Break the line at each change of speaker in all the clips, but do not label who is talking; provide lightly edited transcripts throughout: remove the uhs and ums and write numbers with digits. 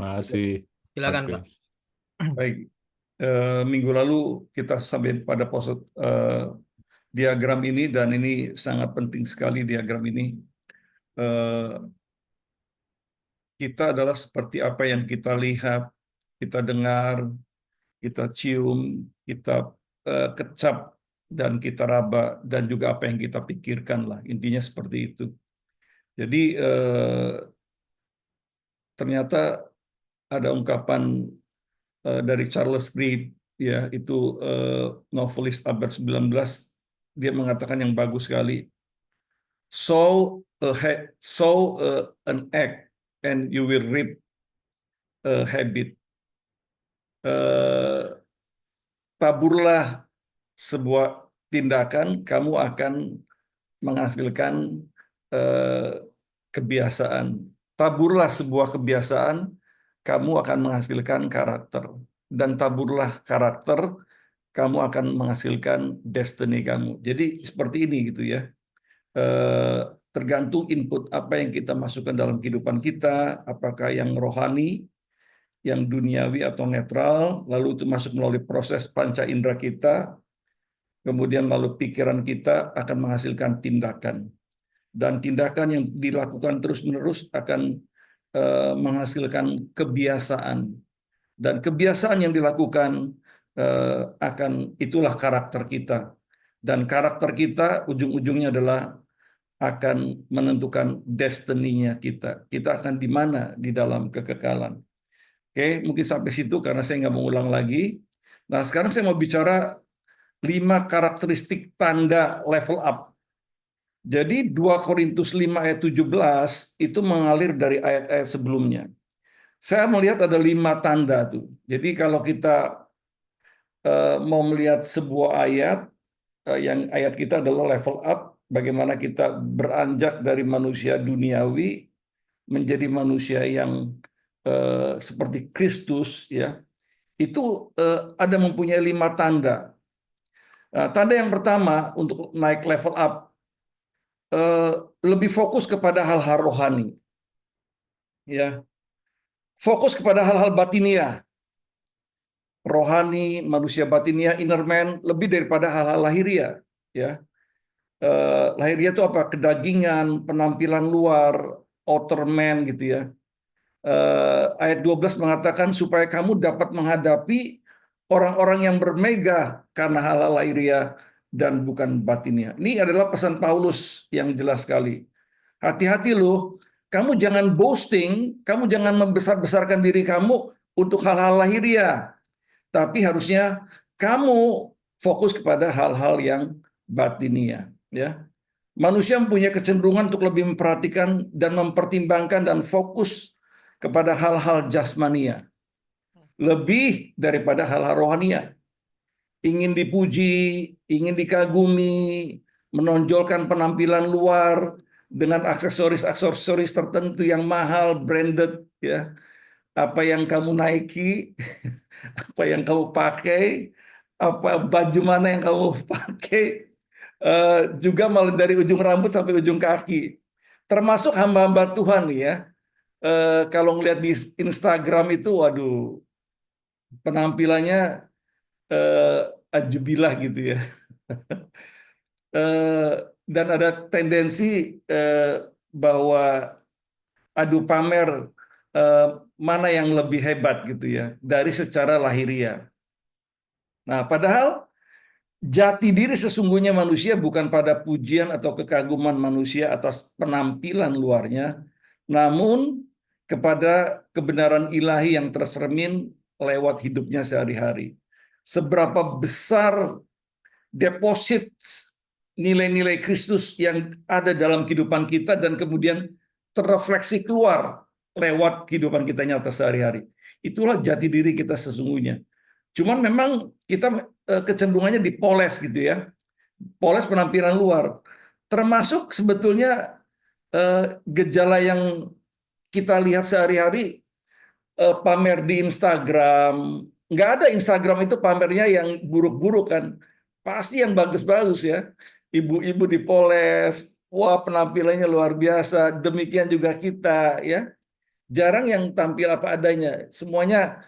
Masih, Mas
Silakan, Pak.
Prince.
Baik, minggu lalu kita sampai pada pose diagram ini, dan ini sangat penting sekali diagram ini. Eh, Kita adalah seperti apa yang kita lihat, kita dengar, kita cium, kita kecap, dan kita raba, dan juga apa yang kita pikirkan lah. Intinya seperti itu. Jadi ternyata ada ungkapan dari Charles Reade, ya, itu novelis abad 19, dia mengatakan yang bagus sekali. Sow an egg and you will reap a habit. Eh, Taburlah sebuah tindakan, kamu akan menghasilkan eh, kebiasaan. Taburlah sebuah kebiasaan, kamu akan menghasilkan karakter. Dan taburlah karakter, kamu akan menghasilkan destiny kamu. Jadi seperti ini gitu ya. Eh, Tergantung input apa yang kita masukkan dalam kehidupan kita, apakah yang rohani, yang duniawi atau netral, lalu itu masuk melalui proses panca indera kita, kemudian lalu pikiran kita akan menghasilkan tindakan. Dan tindakan yang dilakukan terus-menerus akan menghasilkan kebiasaan. Dan kebiasaan yang dilakukan akan itulah karakter kita. Dan karakter kita ujung-ujungnya adalah akan menentukan destiny-nya kita. Kita akan di mana di dalam kekekalan. Oke, mungkin sampai situ karena saya nggak mau ulang lagi. Nah, sekarang saya mau bicara 5 karakteristik tanda level up. Jadi 2 Korintus 5 ayat 17 itu mengalir dari ayat-ayat sebelumnya. Saya melihat ada 5 tanda tuh. Jadi kalau kita mau melihat sebuah ayat, yang ayat kita adalah level up, bagaimana kita beranjak dari manusia duniawi menjadi manusia yang seperti Kristus, ya. Itu ada mempunyai 5 tanda. Tanda yang pertama untuk naik level up, lebih fokus kepada hal-hal rohani, ya, fokus kepada hal-hal batinia, rohani, manusia batinia, inner man, lebih daripada hal-hal lahiria, ya. Lahiria itu apa? Kedagingan, penampilan luar, outer man gitu ya. Ayat 12 mengatakan supaya kamu dapat menghadapi orang-orang yang bermegah karena hal-hal lahiriah dan bukan batinnya. Ini adalah pesan Paulus yang jelas sekali. Hati-hati loh, kamu jangan boasting, kamu jangan membesar-besarkan diri kamu untuk hal-hal lahiriah. Tapi harusnya kamu fokus kepada hal-hal yang batinia. Ya. Manusia mempunyai kecenderungan untuk lebih memperhatikan dan mempertimbangkan dan fokus kepada hal-hal jasmania lebih daripada hal-hal rohania. Ingin dipuji, ingin dikagumi, menonjolkan penampilan luar dengan aksesoris-aksesoris tertentu yang mahal, branded, ya. Apa yang kamu naiki, apa yang kamu pakai, apa baju mana yang kamu pakai, juga malah dari ujung rambut sampai ujung kaki. Termasuk hamba-hamba Tuhan nih ya. Kalau ngeliat di Instagram itu, waduh, penampilannya ajubilah gitu ya. Dan ada tendensi bahwa adu pamer mana yang lebih hebat gitu ya dari secara lahiriah. Nah, padahal jati diri sesungguhnya manusia bukan pada pujian atau kekaguman manusia atas penampilan luarnya, namun kepada kebenaran ilahi yang tercermin lewat hidupnya sehari-hari. Seberapa besar deposit nilai-nilai Kristus yang ada dalam kehidupan kita dan kemudian terrefleksi keluar lewat kehidupan kita nyata sehari-hari. Itulah jati diri kita sesungguhnya. Cuman memang kita kecenderungannya dipoles gitu ya. Poles penampilan luar. Termasuk sebetulnya gejala yang kita lihat sehari-hari, pamer di Instagram. Nggak ada Instagram itu pamernya yang buruk-buruk kan. Pasti yang bagus-bagus ya. Ibu-ibu dipoles. Wah, penampilannya luar biasa. Demikian juga kita ya. Jarang yang tampil apa adanya. Semuanya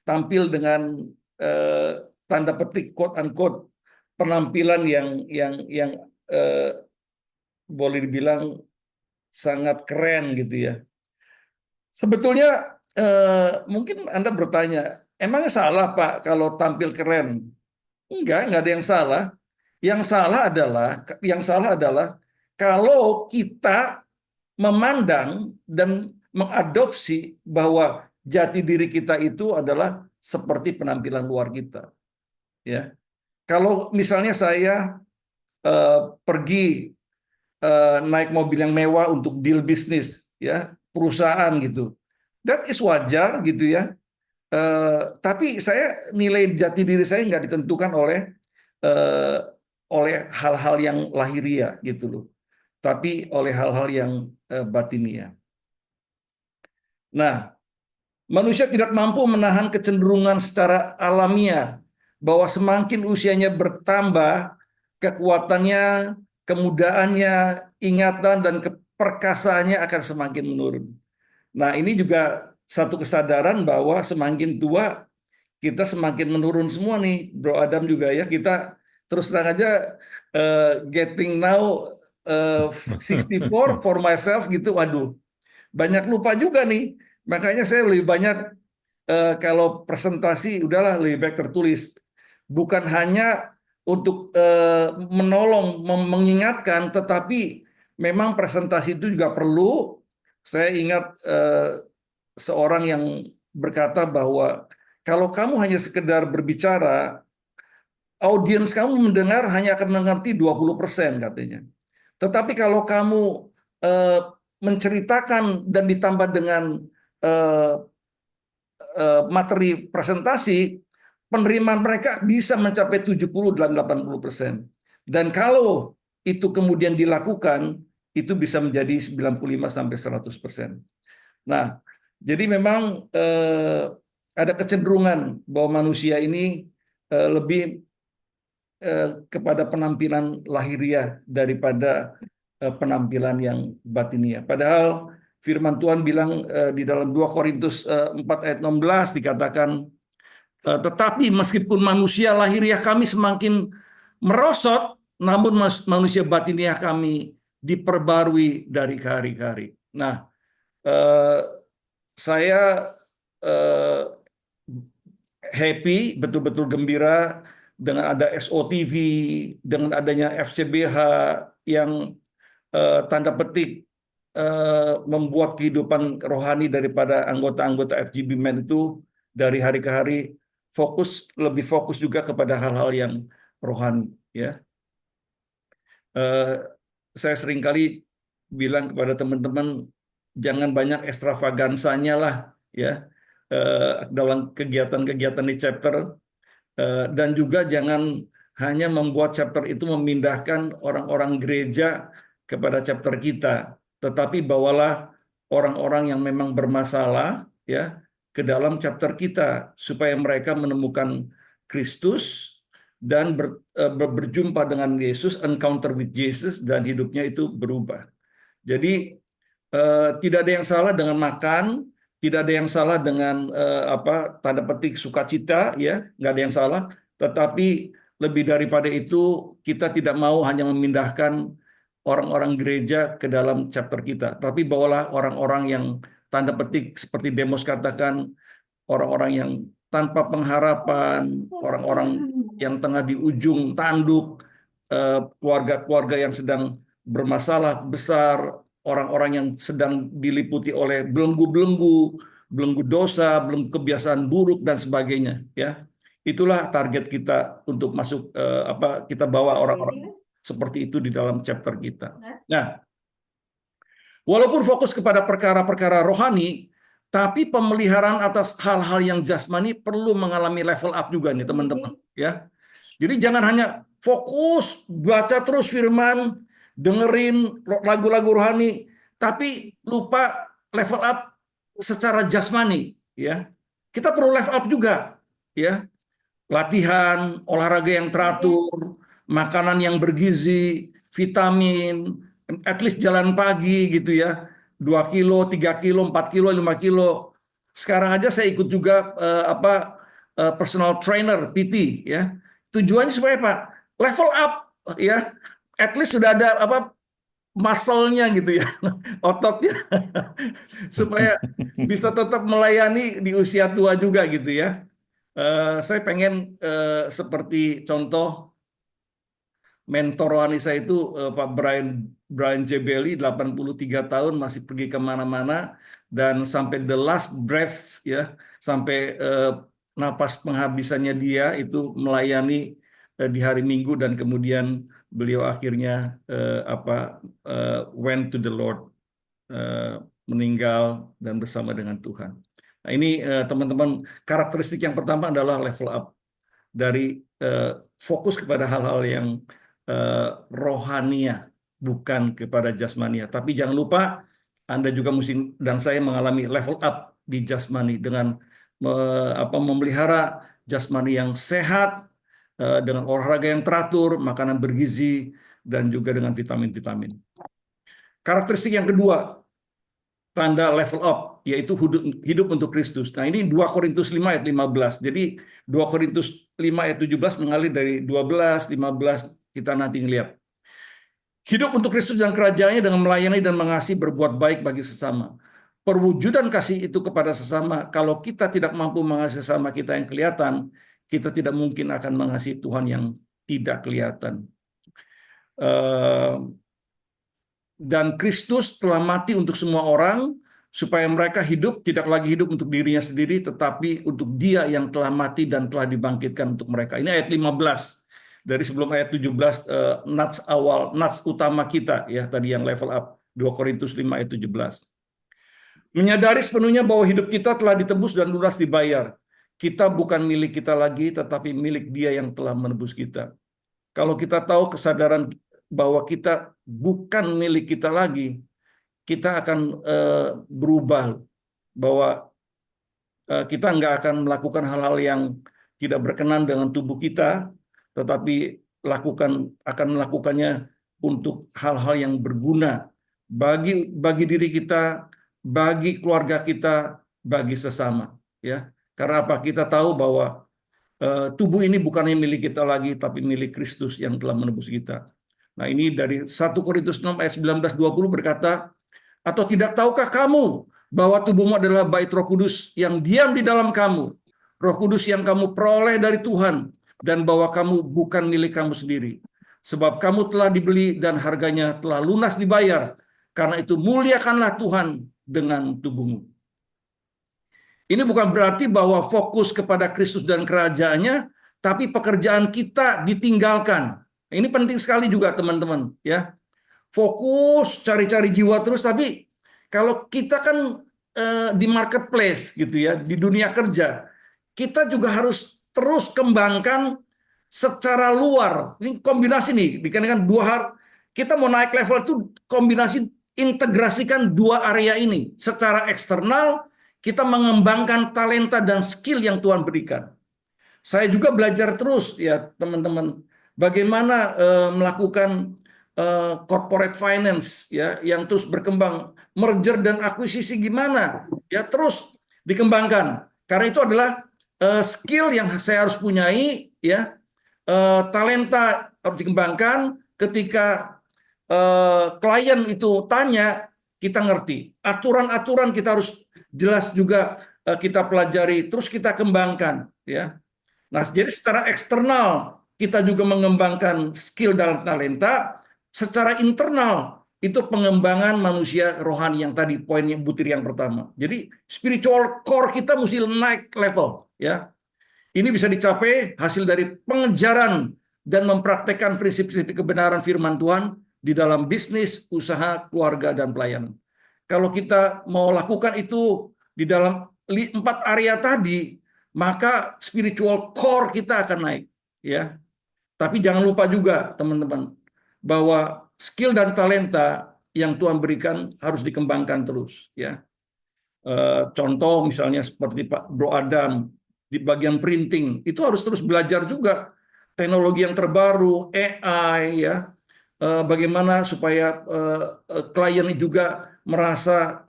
tampil dengan eh, tanda petik quote unquote penampilan yang eh, boleh dibilang sangat keren gitu ya. Sebetulnya mungkin Anda bertanya, emangnya salah Pak kalau tampil keren? Enggak ada yang salah. Yang salah adalah kalau kita memandang dan mengadopsi bahwa jati diri kita itu adalah seperti penampilan luar kita, ya. Kalau misalnya saya pergi naik mobil yang mewah untuk deal bisnis, ya, perusahaan gitu, that is wajar gitu ya. Tapi saya nilai jati diri saya nggak ditentukan eh, oleh hal-hal yang lahiriah gitu loh, tapi oleh hal-hal yang batinia. Nah, manusia tidak mampu menahan kecenderungan secara alamiah bahwa semakin usianya bertambah, kekuatannya, kemudaannya, ingatan, dan keperkasaannya akan semakin menurun. Nah, ini juga satu kesadaran bahwa semakin tua kita semakin menurun semua nih, Bro Adam juga ya. Kita terus terang aja getting now 64 for myself gitu. Waduh, banyak lupa juga nih. Makanya saya lebih banyak kalau presentasi udahlah lebih baik tertulis. Bukan hanya untuk menolong, mengingatkan, tetapi memang presentasi itu juga perlu. Saya ingat seorang yang berkata bahwa kalau kamu hanya sekedar berbicara, audiens kamu mendengar hanya akan mengerti 20% katanya. Tetapi kalau kamu eh, menceritakan dan ditambah dengan eh, materi presentasi, penerimaan mereka bisa mencapai 70 dan 80%. Dan kalau itu kemudian dilakukan, itu bisa menjadi 95 sampai 100%. Nah, jadi memang ada kecenderungan bahwa manusia ini lebih kepada penampilan lahiriah daripada penampilan yang batinia. Padahal firman Tuhan bilang di dalam 2 Korintus 4 ayat 16 dikatakan, tetapi meskipun manusia lahiriah kami semakin merosot, namun manusia batiniah kami diperbarui dari ke hari ke hari. Nah, eh, saya eh, happy, betul-betul gembira dengan ada SOTV, dengan adanya FCBH yang tanda petik membuat kehidupan rohani daripada anggota-anggota FGB Men itu dari hari ke hari lebih fokus juga kepada hal-hal yang rohani, ya. Eh, saya seringkali bilang kepada teman-teman jangan banyak ekstravagansanya lah, ya, dalam kegiatan-kegiatan di chapter. Dan juga jangan hanya membuat chapter itu memindahkan orang-orang gereja kepada chapter kita, tetapi bawalah orang-orang yang memang bermasalah, ya, ke dalam chapter kita supaya mereka menemukan Kristus dan berjumpa dengan Yesus, encounter with Jesus, dan hidupnya itu berubah. Jadi tidak ada yang salah dengan makan, tidak ada yang salah dengan tanda petik sukacita, ya, nggak ada yang salah. Tetapi lebih daripada itu kita tidak mau hanya memindahkan orang-orang gereja ke dalam chapter kita, tapi bawalah orang-orang yang tanda petik seperti Demos katakan, orang-orang yang tanpa pengharapan, orang-orang yang tengah di ujung tanduk, keluarga-keluarga yang sedang bermasalah besar, orang-orang yang sedang diliputi oleh belenggu-belenggu, belenggu dosa, belenggu kebiasaan buruk dan sebagainya, ya. Itulah target kita untuk masuk kita bawa orang-orang seperti itu di dalam chapter kita. Nah, walaupun fokus kepada perkara-perkara rohani, tapi pemeliharaan atas hal-hal yang jasmani perlu mengalami level up juga nih teman-teman, ya. Jadi jangan hanya fokus baca terus firman, dengerin lagu-lagu rohani, tapi lupa level up secara jasmani, ya. Kita perlu level up juga, ya. Latihan, olahraga yang teratur, makanan yang bergizi, vitamin, at least jalan pagi gitu ya. 2 kilo, 3 kilo, 4 kilo, 5 kilo. Sekarang aja saya ikut juga personal trainer PT ya. Tujuannya supaya Pak level up ya. At least sudah ada muscle-nya gitu ya, ototnya supaya bisa tetap melayani di usia tua juga gitu ya. Saya pengen seperti contoh mentor wanita itu Pak Brian J. Bailey 83 tahun masih pergi kemana-mana dan sampai the last breath ya, sampai napas penghabisannya dia itu melayani di hari Minggu, dan kemudian beliau akhirnya went to the Lord, meninggal dan bersama dengan Tuhan. Nah, ini teman-teman, karakteristik yang pertama adalah level up dari fokus kepada hal-hal yang rohania, bukan kepada jasmania. Tapi jangan lupa Anda juga mesti dan saya mengalami level up di jasmani dengan memelihara jasmani yang sehat, dengan olahraga yang teratur, makanan bergizi, dan juga dengan vitamin-vitamin. Karakteristik yang kedua, tanda level up, yaitu hidup untuk Kristus. Nah, ini 2 Korintus 5 ayat 15. Jadi 2 Korintus 5 ayat 17 mengalir dari 12, 15, kita nanti ngelihat. Hidup untuk Kristus dan kerajaannya dengan melayani dan mengasihi, berbuat baik bagi sesama. Perwujudan kasih itu kepada sesama, kalau kita tidak mampu mengasihi sesama kita yang kelihatan, kita tidak mungkin akan mengasihi Tuhan yang tidak kelihatan. Dan Kristus telah mati untuk semua orang, supaya mereka hidup tidak lagi hidup untuk dirinya sendiri, tetapi untuk Dia yang telah mati dan telah dibangkitkan untuk mereka. Ini ayat 15. Dari sebelum ayat 17, nats utama kita ya, tadi yang level up, 2 Korintus 5 ayat 17. Menyadari sepenuhnya bahwa hidup kita telah ditebus dan lunas dibayar. Kita bukan milik kita lagi, tetapi milik Dia yang telah menebus kita. Kalau kita tahu kesadaran bahwa kita bukan milik kita lagi, kita akan berubah, bahwa kita nggak akan melakukan hal-hal yang tidak berkenan dengan tubuh kita, tetapi akan melakukannya untuk hal-hal yang berguna bagi diri kita, bagi keluarga kita, bagi sesama. Ya, karena apa? Kita tahu bahwa tubuh ini bukannya milik kita lagi, tapi milik Kristus yang telah menebus kita. Nah, ini dari 1 Korintus 6 ayat 19-20 berkata, atau tidak tahukah kamu bahwa tubuhmu adalah bait Roh Kudus yang diam di dalam kamu, Roh Kudus yang kamu peroleh dari Tuhan, dan bahwa kamu bukan milik kamu sendiri. Sebab kamu telah dibeli dan harganya telah lunas dibayar. Karena itu muliakanlah Tuhan dengan tubuhmu. Ini bukan berarti bahwa fokus kepada Kristus dan kerajaannya, tapi pekerjaan kita ditinggalkan. Ini penting sekali juga teman-teman ya. Fokus cari-cari jiwa terus, tapi kalau kita kan di marketplace gitu ya, di dunia kerja, kita juga harus terus kembangkan secara luar. Ini kombinasi nih, dikarenakan dua hal, kita mau naik level itu kombinasi, integrasikan dua area ini. Secara eksternal, kita mengembangkan talenta dan skill yang Tuhan berikan. Saya juga belajar terus ya teman-teman, bagaimana melakukan corporate finance ya yang terus berkembang, merger dan akuisisi gimana ya, terus dikembangkan. Karena itu adalah skill yang saya harus punyai ya, talenta harus dikembangkan. Ketika klien itu tanya, kita ngerti. Aturan-aturan kita harus jelas juga, kita pelajari, terus kita kembangkan ya. Nah, jadi secara eksternal kita juga mengembangkan skill dan talenta. Secara internal itu pengembangan manusia rohani yang tadi poinnya butir yang pertama. Jadi spiritual core kita mesti naik level ya. Ini bisa dicapai hasil dari pengejaran dan mempraktekkan prinsip-prinsip kebenaran firman Tuhan di dalam bisnis, usaha, keluarga, dan pelayanan. Kalau kita mau lakukan itu di dalam 4 area tadi, maka spiritual core kita akan naik ya. Tapi jangan lupa juga teman-teman, bahwa skill dan talenta yang Tuhan berikan harus dikembangkan terus ya. Contoh misalnya seperti Pak Bro Adam di bagian printing, itu harus terus belajar juga teknologi yang terbaru, AI ya, bagaimana supaya klien juga merasa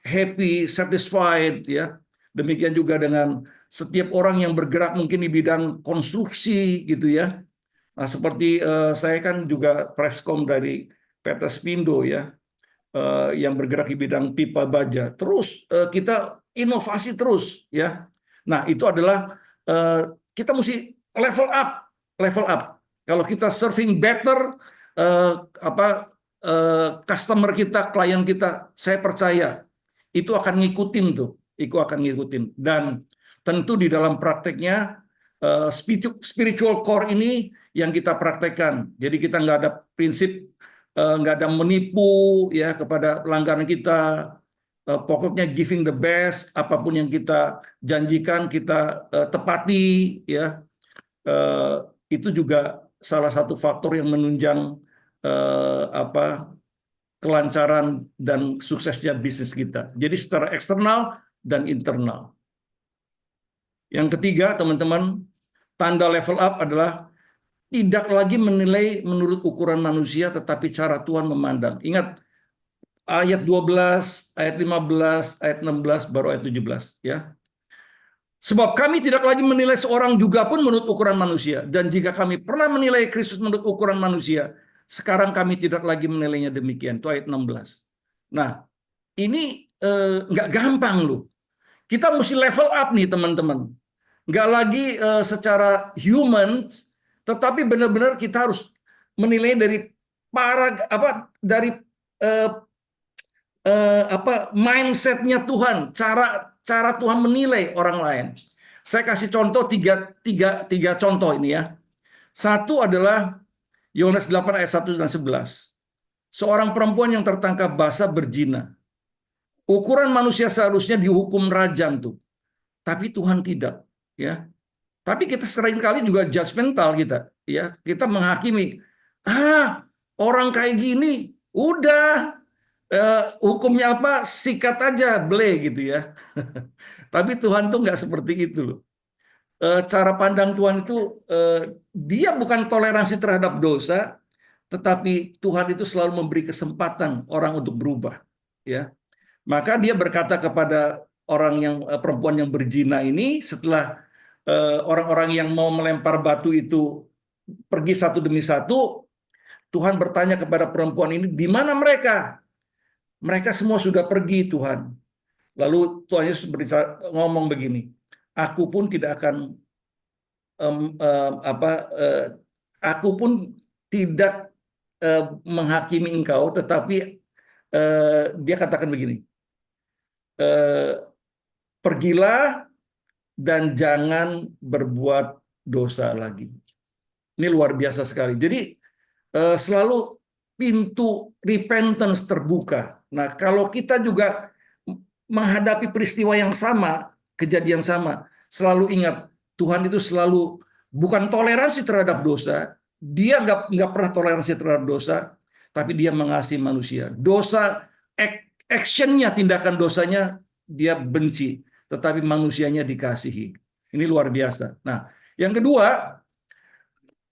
happy, satisfied ya. Demikian juga dengan setiap orang yang bergerak mungkin di bidang konstruksi gitu ya. Nah, seperti saya kan juga preskom dari PT Spindo ya, yang bergerak di bidang pipa baja. Terus kita inovasi terus ya. Nah, itu adalah kita mesti level up. Kalau kita serving better eh, customer kita, klien kita, saya percaya itu akan ngikutin tuh, itu akan ngikutin. Dan tentu di dalam prakteknya spiritual core ini yang kita praktekkan. Jadi kita nggak ada prinsip, nggak ada menipu ya kepada pelanggan kita. Pokoknya giving the best, apapun yang kita janjikan kita tepati ya. Eh, itu juga salah satu faktor yang menunjang kelancaran dan suksesnya bisnis kita. Jadi secara eksternal dan internal. Yang ketiga, teman-teman, tanda level up adalah tidak lagi menilai menurut ukuran manusia, tetapi cara Tuhan memandang. Ingat, ayat 12, ayat 15, ayat 16, baru ayat 17. Ya. Sebab kami tidak lagi menilai seorang juga pun menurut ukuran manusia. Dan jika kami pernah menilai Kristus menurut ukuran manusia, sekarang kami tidak lagi menilainya demikian. Itu ayat 16. Nah, ini nggak gampang loh. Kita mesti level up nih teman-teman. Nggak lagi secara human, tetapi benar-benar kita harus menilai dari dari eh, mindsetnya Tuhan, cara Tuhan menilai orang lain. Saya kasih contoh tiga contoh ini ya. Satu adalah Yohanes 8 ayat 1 dan 11. Seorang perempuan yang tertangkap basah berzina. Ukuran manusia seharusnya dihukum rajam tuh. Tapi Tuhan tidak, ya. Tapi kita sering kali juga judgmental kita, ya. Kita menghakimi, orang kayak gini, udah hukumnya apa? Sikat aja, gitu ya. Tapi Tuhan tuh nggak seperti itu loh. Cara pandang Tuhan itu dia bukan toleransi terhadap dosa, tetapi Tuhan itu selalu memberi kesempatan orang untuk berubah, ya. Maka dia berkata kepada orang yang perempuan yang berzina ini setelah orang-orang yang mau melempar batu itu pergi satu demi satu, Tuhan bertanya kepada perempuan ini, di mana mereka? Mereka semua sudah pergi, Tuhan. Lalu Tuhan Yesus ngomong begini, aku pun tidak akan em, em, apa eh, aku pun tidak menghakimi engkau, tetapi dia katakan begini, eh, pergilah dan jangan berbuat dosa lagi. Ini luar biasa sekali. Jadi selalu pintu repentance terbuka. Nah, kalau kita juga menghadapi peristiwa yang sama, kejadian sama, selalu ingat Tuhan itu selalu bukan toleransi terhadap dosa. Dia nggak pernah toleransi terhadap dosa, tapi dia mengasihi manusia. Dosa, actionnya, tindakan dosanya dia benci, tetapi manusianya dikasihi. Ini luar biasa. Nah, yang kedua,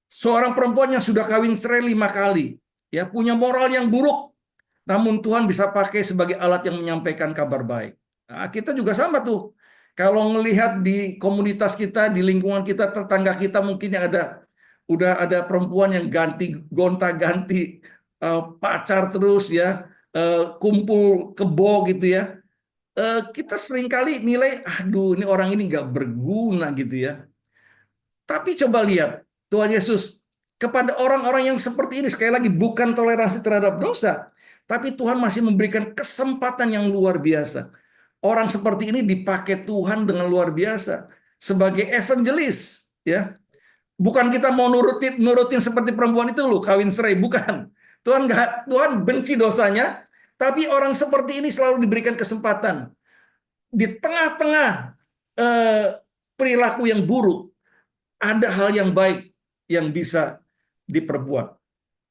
seorang perempuan yang sudah kawin cerai 5 kali, ya punya moral yang buruk, namun Tuhan bisa pakai sebagai alat yang menyampaikan kabar baik. Nah, kita juga sama tuh. Kalau melihat di komunitas kita, di lingkungan kita, tetangga kita mungkin yang udah ada perempuan yang gonta-ganti pacar terus ya, kumpul kebo gitu ya. Kita seringkali nilai, aduh ini orang ini nggak berguna gitu ya. Tapi coba lihat, Tuhan Yesus kepada orang-orang yang seperti ini, sekali lagi bukan toleransi terhadap dosa, tapi Tuhan masih memberikan kesempatan yang luar biasa. Orang seperti ini dipakai Tuhan dengan luar biasa sebagai evangelis, ya. Bukan kita mau nurutin seperti perempuan itu loh, kawin cerai, bukan. Tuhan benci dosanya, tapi orang seperti ini selalu diberikan kesempatan di tengah-tengah perilaku yang buruk, ada hal yang baik yang bisa diperbuat.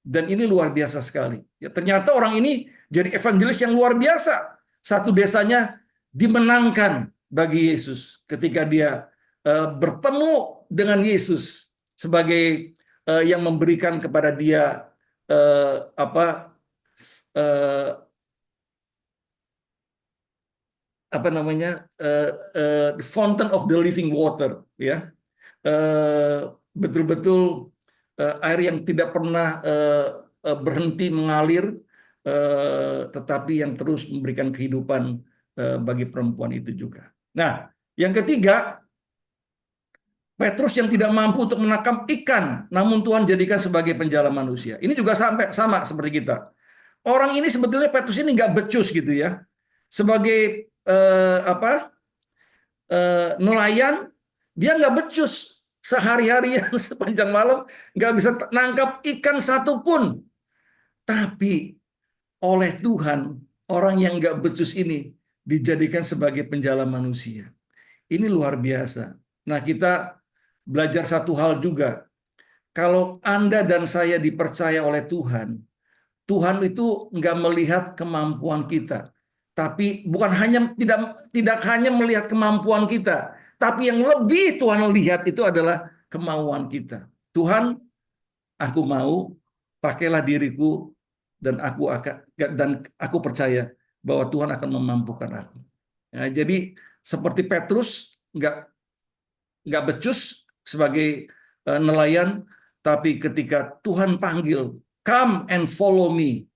Dan ini luar biasa sekali. Ya, ternyata orang ini jadi evangelis yang luar biasa. Satu desanya dimenangkan bagi Yesus ketika dia bertemu dengan Yesus sebagai yang memberikan kepada dia apa eh, apa namanya the fountain of the living water, ya. Eh, Betul-betul air yang tidak pernah berhenti mengalir, tetapi yang terus memberikan kehidupan bagi perempuan itu juga. Nah, yang ketiga, Petrus yang tidak mampu untuk menangkap ikan, namun Tuhan jadikan sebagai penjala manusia. Ini juga sampai sama seperti kita. Orang ini sebetulnya Petrus ini nggak becus gitu ya. Sebagai nelayan, dia nggak becus sehari-harian sepanjang malam nggak bisa nangkap ikan satupun. Tapi oleh Tuhan, orang yang nggak becus ini dijadikan sebagai penjala manusia. Ini luar biasa. Nah, kita belajar satu hal juga. Kalau Anda dan saya dipercaya oleh Tuhan, Tuhan itu nggak melihat kemampuan kita, tapi bukan hanya tidak hanya melihat kemampuan kita, tapi yang lebih Tuhan lihat itu adalah kemauan kita. Tuhan, aku mau, pakailah diriku dan aku percaya bahwa Tuhan akan memampukan aku. Ya, jadi seperti Petrus nggak becus sebagai nelayan, tapi ketika Tuhan panggil, come and follow me,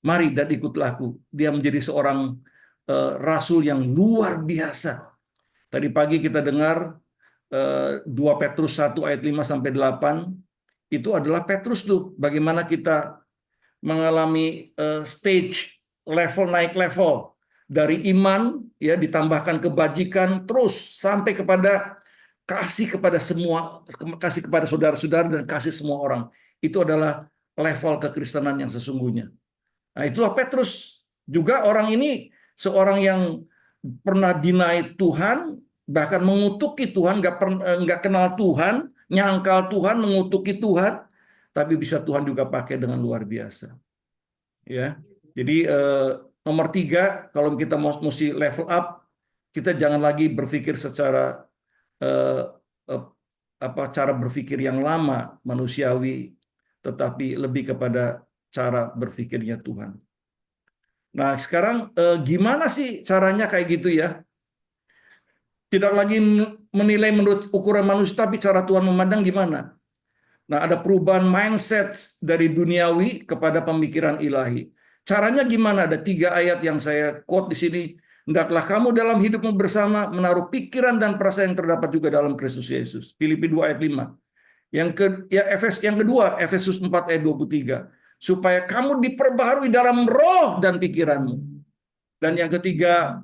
mari dan ikutlah aku. Dia menjadi seorang rasul yang luar biasa. Tadi pagi kita dengar 2 Petrus 1 ayat 5 sampai 8, itu adalah Petrus tuh bagaimana kita mengalami stage level naik level dari iman ya ditambahkan kebajikan terus sampai kepada kasih kepada semua, kasih kepada saudara-saudara dan kasih semua orang. Itu adalah level kekristenan yang sesungguhnya. Nah, itulah Petrus. Juga orang ini seorang yang pernah deny Tuhan, bahkan mengutuki Tuhan, nggak kenal Tuhan, nyangkal Tuhan, mengutuki Tuhan, tapi bisa Tuhan juga pakai dengan luar biasa. Ya, jadi nomor 3, kalau kita mesti level up, kita jangan lagi berpikir secara cara berpikir yang lama manusiawi, tetapi lebih kepada cara berpikirnya Tuhan. Nah, sekarang gimana sih caranya kayak gitu ya? Tidak lagi menilai menurut ukuran manusia, tapi cara Tuhan memandang gimana? Nah, ada perubahan mindset dari duniawi kepada pemikiran ilahi. Caranya gimana? Ada 3 ayat yang saya quote di sini. Hendaklah kamu dalam hidupmu bersama menaruh pikiran dan perasaan yang terdapat juga dalam Kristus Yesus. Filipi 2 ayat 5. Yang kedua, Efesus 4 ayat 23. Supaya kamu diperbaharui dalam roh dan pikiranmu. Dan yang ketiga,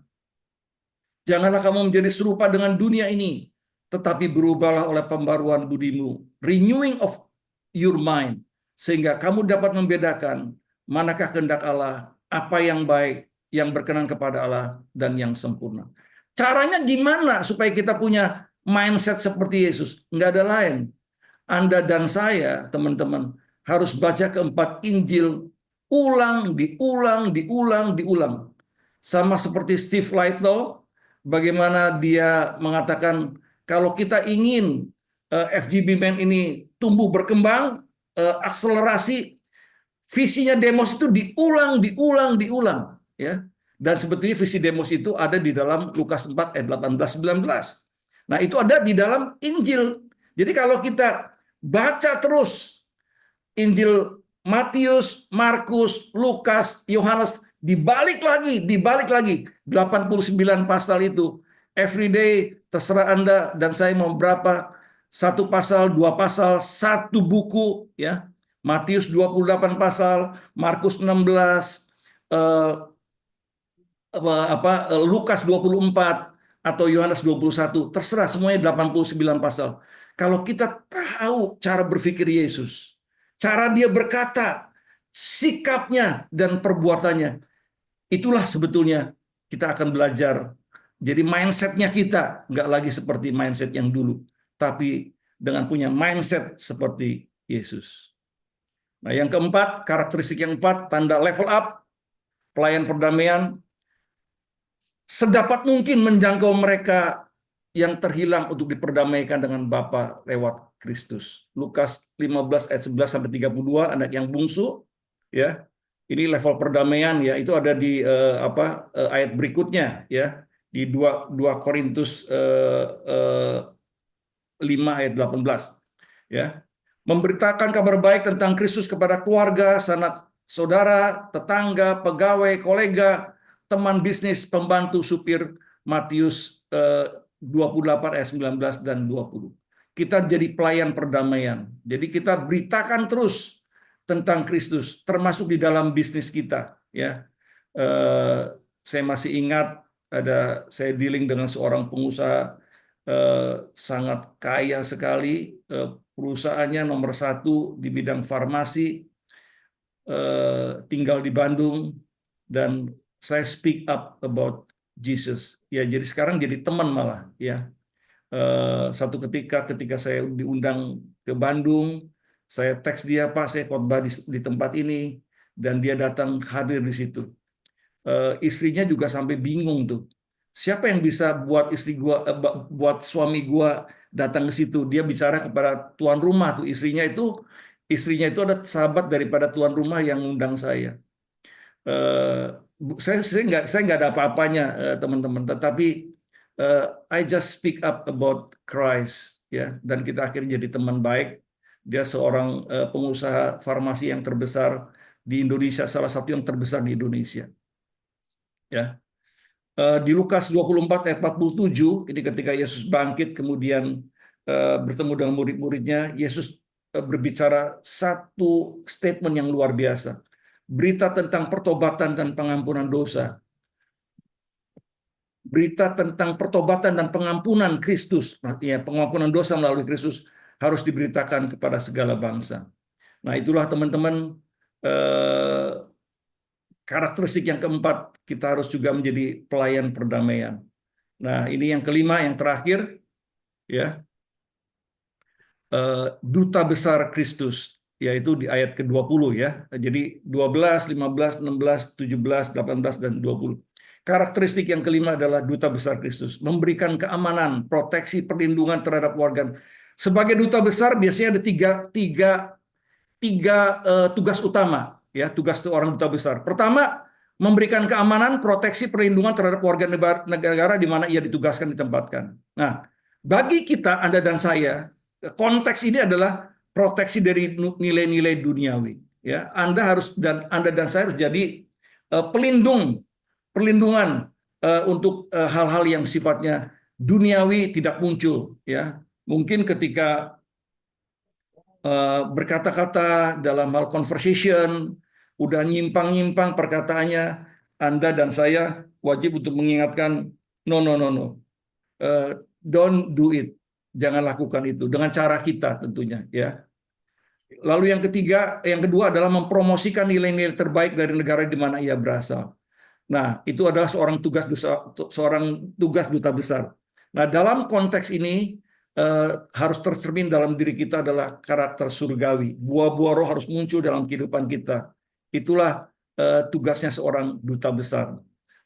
janganlah kamu menjadi serupa dengan dunia ini, tetapi berubahlah oleh pembaruan budimu, renewing of your mind, sehingga kamu dapat membedakan manakah kehendak Allah, apa yang baik, yang berkenan kepada Allah, dan yang sempurna. Caranya gimana supaya kita punya mindset seperti Yesus? Nggak ada lain. Anda dan saya, teman-teman, harus baca keempat Injil ulang, diulang. Sama seperti Steve Lightle, bagaimana dia mengatakan kalau kita ingin FGB Man ini tumbuh berkembang, akselerasi, visinya Demos itu diulang, ya. Dan sebetulnya visi Demos itu ada di dalam Lukas 4 ayat 18-19. Nah, itu ada di dalam Injil. Jadi kalau kita baca terus Injil Matius, Markus, Lukas, Yohanes, dibalik lagi 89 pasal itu. Everyday terserah Anda dan saya mau berapa, 1 pasal, 2 pasal, 1 buku, ya. Matius 28 pasal, Markus 16, Lukas 24 atau Yohanes 21, terserah, semuanya 89 pasal. Kalau kita tahu cara berpikir Yesus, cara dia berkata, sikapnya dan perbuatannya, itulah sebetulnya kita akan belajar. Jadi mindsetnya kita nggak lagi seperti mindset yang dulu, tapi dengan punya mindset seperti Yesus. Nah, yang keempat, karakteristik yang keempat, tanda level up, pelayan perdamaian, sedapat mungkin menjangkau mereka yang terhilang untuk diperdamaikan dengan Bapa lewat Kristus. Lukas 15 ayat 11 sampai 32, anak yang bungsu, ya. Ini level perdamaian, ya. Itu ada di ayat berikutnya, ya. Di 2 Korintus 5 ayat 18, ya. Memberitakan kabar baik tentang Kristus kepada keluarga, sanak saudara, tetangga, pegawai, kolega, teman bisnis, pembantu, supir. Matius 28 ayat 19 dan 20. Kita jadi pelayan perdamaian. Jadi kita beritakan terus tentang Kristus, termasuk di dalam bisnis kita, ya. Saya masih ingat saya dealing dengan seorang pengusaha sangat kaya sekali, perusahaannya nomor 1 di bidang farmasi, tinggal di Bandung, dan saya speak up about Jesus. Ya, jadi sekarang jadi teman malah, ya. Satu ketika saya diundang ke Bandung, saya teks dia, Pak, saya khotbah di tempat ini, dan dia datang hadir di situ. Istrinya juga sampai bingung tuh. Siapa yang bisa buat buat suami gua datang ke situ? Dia bicara kepada tuan rumah tuh, istrinya itu ada sahabat daripada tuan rumah yang undang saya. Eh, saya nggak ada apa-apanya, teman-teman, tetapi I just speak up about Christ, ya, dan kita akhirnya jadi teman baik. Dia seorang pengusaha farmasi yang terbesar di Indonesia, salah satu yang terbesar di Indonesia, ya. Di Lukas 24 ayat 47, ini ketika Yesus bangkit kemudian bertemu dengan murid-muridnya, Yesus berbicara satu statement yang luar biasa. Berita tentang pertobatan dan pengampunan dosa. Berita tentang pertobatan dan pengampunan Kristus, ya, pengampunan dosa melalui Kristus harus diberitakan kepada segala bangsa. Nah, itulah teman-teman, karakteristik yang keempat, kita harus juga menjadi pelayan perdamaian. Nah, ini yang kelima, yang terakhir, ya, duta besar Kristus, yaitu di ayat ke-20, ya. Jadi 12, 15, 16, 17, 18, dan 20. Karakteristik yang kelima adalah duta besar Kristus, memberikan keamanan, proteksi, perlindungan terhadap warga. Sebagai duta besar biasanya ada tiga tugas utama, ya, tugas seorang duta besar. Pertama, memberikan keamanan, proteksi, perlindungan terhadap warga negara di mana ia ditugaskan, ditempatkan. Nah, bagi kita, Anda dan saya, konteks ini adalah proteksi dari nilai-nilai duniawi. Ya, Anda dan saya harus jadi perlindungan untuk hal-hal yang sifatnya duniawi tidak muncul. Ya, mungkin ketika berkata-kata dalam hal conversation, udah nyimpang-nyimpang perkataannya, Anda dan saya wajib untuk mengingatkan, no, no, no, no, don't do it, jangan lakukan itu dengan cara kita tentunya, ya. Lalu yang kedua adalah mempromosikan nilai-nilai terbaik dari negara di mana ia berasal. Nah, itu adalah seorang tugas duta besar. Nah, dalam konteks ini harus tercermin dalam diri kita adalah karakter surgawi. Buah-buah roh harus muncul dalam kehidupan kita. Itulah tugasnya seorang duta besar.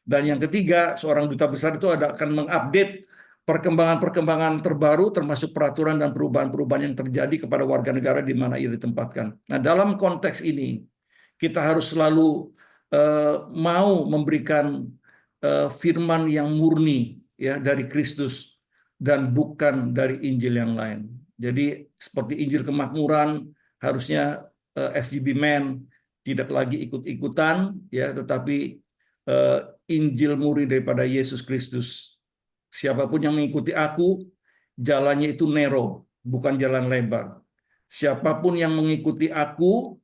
Dan yang ketiga, seorang duta besar itu akan mengupdate perkembangan-perkembangan terbaru, termasuk peraturan dan perubahan-perubahan yang terjadi kepada warga negara di mana ia ditempatkan. Nah, dalam konteks ini, kita harus selalu mau memberikan firman yang murni, ya, dari Kristus dan bukan dari Injil yang lain. Jadi seperti Injil kemakmuran, harusnya FGB Men tidak lagi ikut-ikutan, ya, tetapi Injil murni daripada Yesus Kristus. Siapapun yang mengikuti aku, jalannya itu narrow, bukan jalan lebar. Siapapun yang mengikuti aku,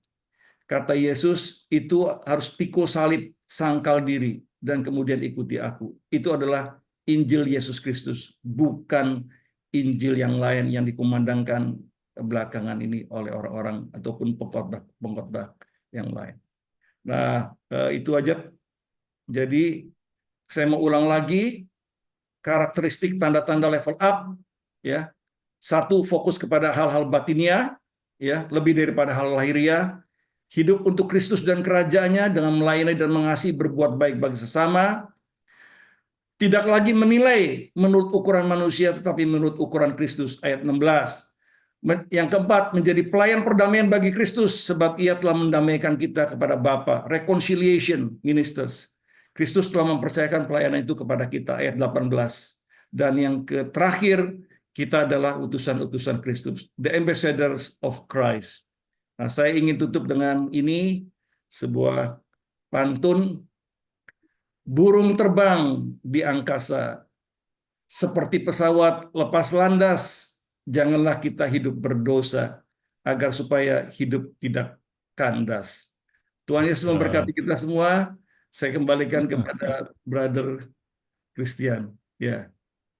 kata Yesus, itu harus pikul salib, sangkal diri, dan kemudian ikuti aku. Itu adalah Injil Yesus Kristus, bukan Injil yang lain yang dikumandangkan belakangan ini oleh orang-orang ataupun pengkhotbah yang lain. Nah, itu aja. Jadi, saya mau ulang lagi, karakteristik tanda-tanda level up, ya. Satu, fokus kepada hal-hal batinia, ya, lebih daripada hal lahiriah. Hidup untuk Kristus dan kerajaannya dengan melayani dan mengasihi, berbuat baik bagi sesama. Tidak lagi menilai menurut ukuran manusia, tetapi menurut ukuran Kristus. Ayat 16. Yang keempat, menjadi pelayan perdamaian bagi Kristus, sebab ia telah mendamaikan kita kepada Bapa. Reconciliation ministers. Kristus telah mempercayakan pelayanan itu kepada kita. Ayat 18. Dan yang terakhir, kita adalah utusan-utusan Kristus. The ambassadors of Christ. Nah, saya ingin tutup dengan ini, sebuah pantun. Burung terbang di angkasa, seperti pesawat lepas landas, janganlah kita hidup berdosa, agar supaya hidup tidak kandas. Tuhan Yesus memberkati kita semua. Saya kembalikan kepada Brother Christian. Ya.